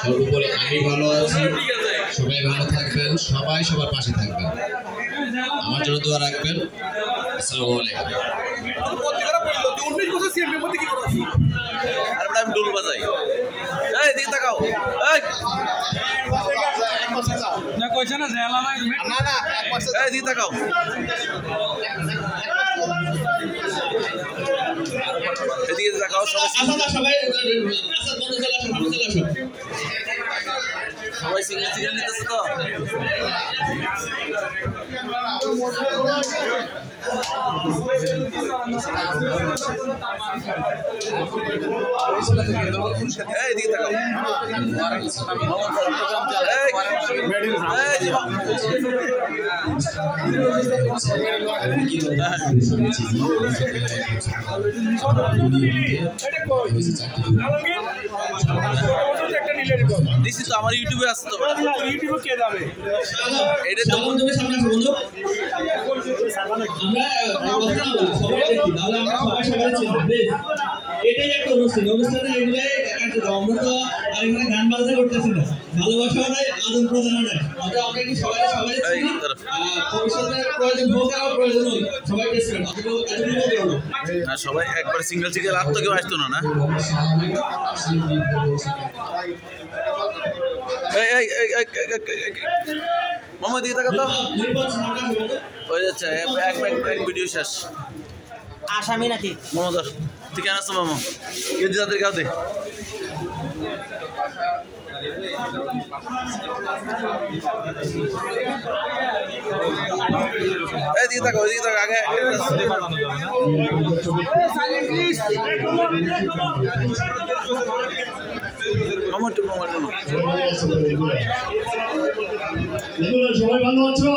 সর্বোপরি আমি ভালো আছি, সবাই ভালো থাকবেন, সবাই সবার পাশে থাকবেন, আমার জন্য দোয়া রাখবেন। আসসালামু আলাইকুম। আমি ডোল বাজাই, এই দিকে তাকাও, এই না কইছ না জেলা নাই না না এই দিকে তাকাও, এদিকে তাকাও সবাই সবাই সিঙ্গেল সিঙ্গেল নিতেছে তো। এই দিকে তাকাও, দিছি তো আমার ইউটিউবে আছে তো, ইউটিউবে কে যাবে এটা তো তুমি সামনে আসো বন্ধু, এটাই একটা অনুষ্ঠানে এগুলো আমরা তো এখানে গান বাজনা করতেছি না, ভালোবাসা নাই, আদান প্রদান নাই, আমরা কি সবাই ভবিষ্যতে প্রয়োজন হোক আর প্রয়োজন হোক সবাই টেস্ট করেন, না সবাই একবার সিঙ্গেল সিঙ্গেল আর তো কেউ আসতো না না। মামা দিকে তাকাও তো, হয়ে যাচ্ছে এক ভিডিও শেষ। আসামি নাকি মমতার তুই কেন আসছো মামা, কেজি তাদের কাউ দে, এদিকে থাকো এদিকে থাকো আগে সবাই ভালো আছো?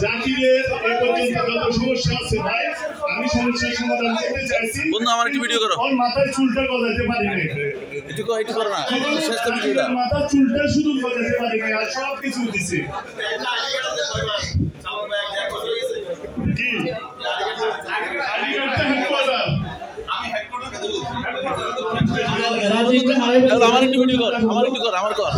জাকিরের এই পর্যন্ত যত সমস্যা আছে ভাই, আমি সমস্যার সমাধান করতে চাইছি। বন্ধু আমার একটু ভিডিও করো, ওর মাথায় চুলটা গজাইতে পারি না, একটু করো না, শেষ তো ভিডিওটা, মাথার চুলটা শুধু গজাইতে পারি না, আর সব কিছু দিছে কি আমার একটু ভিডিও কর, আমার কর।